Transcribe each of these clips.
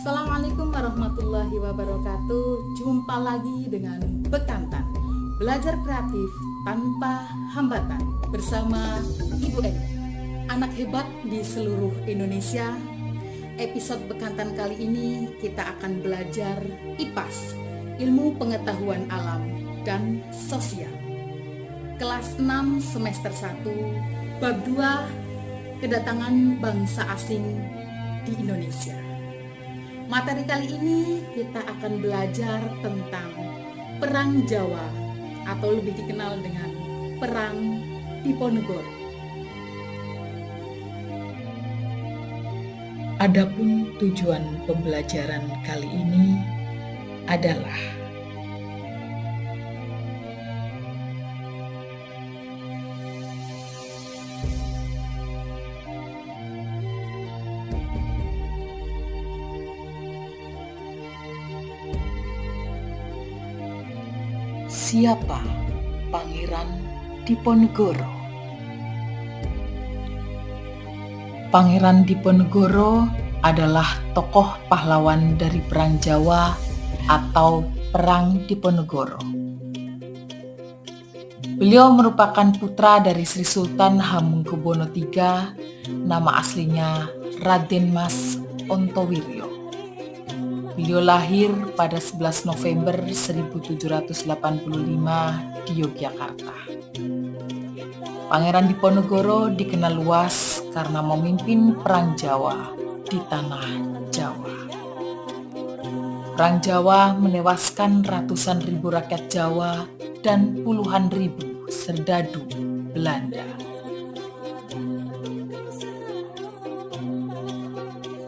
Assalamualaikum warahmatullahi wabarakatuh. Jumpa lagi dengan Bekantan, belajar kreatif tanpa hambatan bersama Ibu Eni, anak hebat di seluruh Indonesia. Episode Bekantan kali ini kita akan belajar IPAS, Ilmu Pengetahuan Alam dan Sosial. Kelas 6 semester 1, bab 2, kedatangan bangsa asing di Indonesia. Materi kali ini kita akan belajar tentang Perang Jawa atau lebih dikenal dengan Perang Diponegoro. Adapun tujuan pembelajaran kali ini adalah siapa Pangeran Diponegoro? Pangeran Diponegoro adalah tokoh pahlawan dari Perang Jawa atau Perang Diponegoro. Beliau merupakan putra dari Sri Sultan Hamengkubuwono III, nama aslinya Raden Mas Ontowiryo. Beliau lahir pada 11 November 1785 di Yogyakarta. Pangeran Diponegoro dikenal luas karena memimpin Perang Jawa di tanah Jawa. Perang Jawa menewaskan ratusan ribu rakyat Jawa dan puluhan ribu serdadu Belanda.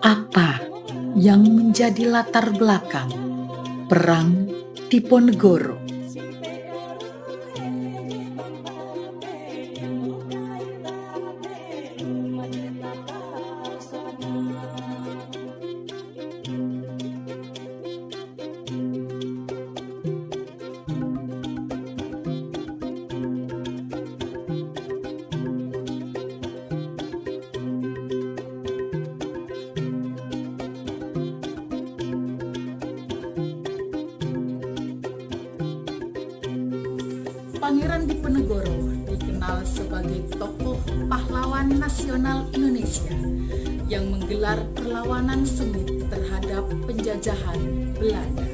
Apa yang menjadi latar belakang Perang Diponegoro? Pangeran Diponegoro dikenal sebagai tokoh pahlawan nasional Indonesia yang menggelar perlawanan sengit terhadap penjajahan Belanda.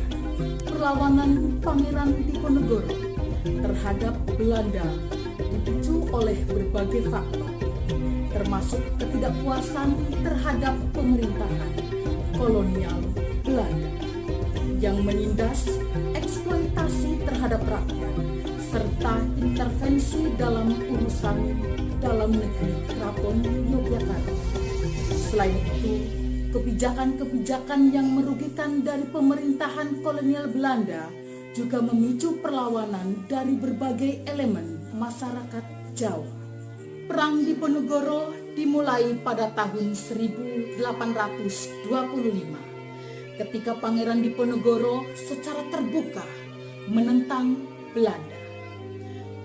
Perlawanan Pangeran Diponegoro terhadap Belanda dipicu oleh berbagai faktor, termasuk ketidakpuasan terhadap pemerintahan kolonial Belanda yang menindas eksploitasi terhadap rakyat serta intervensi dalam urusan dalam negeri Keraton Yogyakarta. Selain itu, kebijakan-kebijakan yang merugikan dari pemerintahan kolonial Belanda juga memicu perlawanan dari berbagai elemen masyarakat Jawa. Perang Diponegoro dimulai pada tahun 1825 ketika Pangeran Diponegoro secara terbuka menentang Belanda.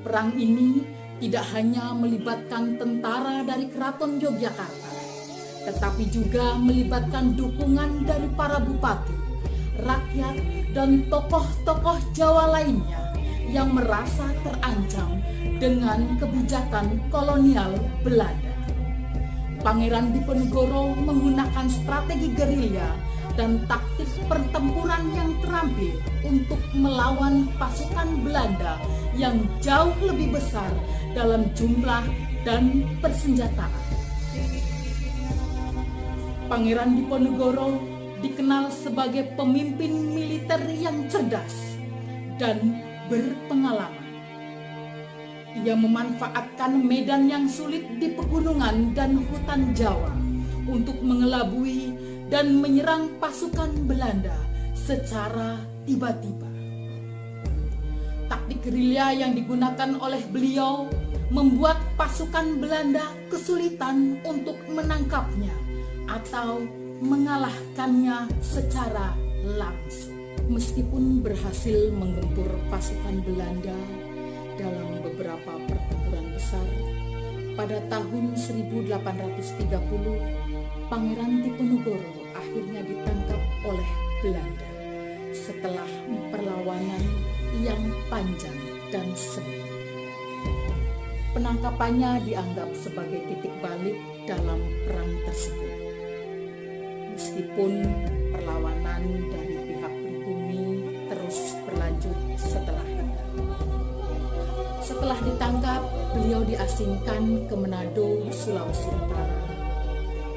Perang ini tidak hanya melibatkan tentara dari Keraton Yogyakarta, tetapi juga melibatkan dukungan dari para bupati, rakyat, dan tokoh-tokoh Jawa lainnya yang merasa terancam dengan kebijakan kolonial Belanda. Pangeran Diponegoro menggunakan strategi gerilya dan taktik pertempuran yang terampil untuk melawan pasukan Belanda yang jauh lebih besar dalam jumlah dan persenjataan. Pangeran Diponegoro dikenal sebagai pemimpin militer yang cerdas dan berpengalaman. Ia memanfaatkan medan yang sulit di pegunungan dan hutan Jawa untuk mengelabui dan menyerang pasukan Belanda secara tiba-tiba. Taktik gerilya yang digunakan oleh beliau membuat pasukan Belanda kesulitan untuk menangkapnya atau mengalahkannya secara langsung. Meskipun berhasil menggempur pasukan Belanda dalam beberapa pertempuran besar, pada tahun 1830 Pangeran Diponegoro akhirnya ditangkap oleh Belanda setelah perlawanan yang panjang dan sengit. Penangkapannya dianggap sebagai titik balik dalam perang tersebut. Meskipun perlawanan dari pihak pribumi terus berlanjut setelahnya. Setelah ditangkap, beliau diasingkan ke Manado, Sulawesi Utara,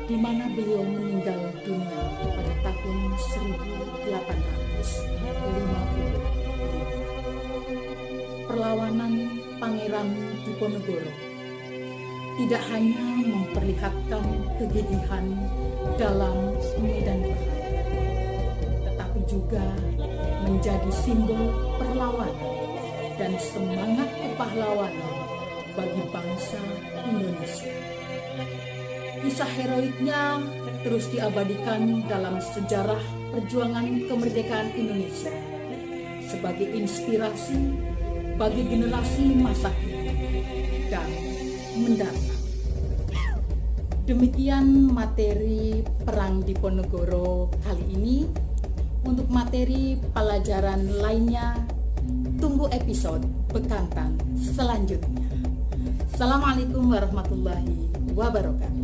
di mana beliau meninggal dunia pada tahun 1855. Perlawanan Pangeran Diponegoro tidak hanya memperlihatkan kegigihan dalam medan perang, tetapi juga menjadi simbol perlawanan dan semangat kepahlawanan bagi bangsa Indonesia. Kisah heroiknya terus diabadikan dalam sejarah perjuangan kemerdekaan Indonesia sebagai inspirasi bagi generasi masa kini dan mendatang. Demikian materi Perang Diponegoro kali ini. Untuk materi pelajaran lainnya, tunggu episode bekantan selanjutnya. Assalamualaikum warahmatullahi wabarakatuh.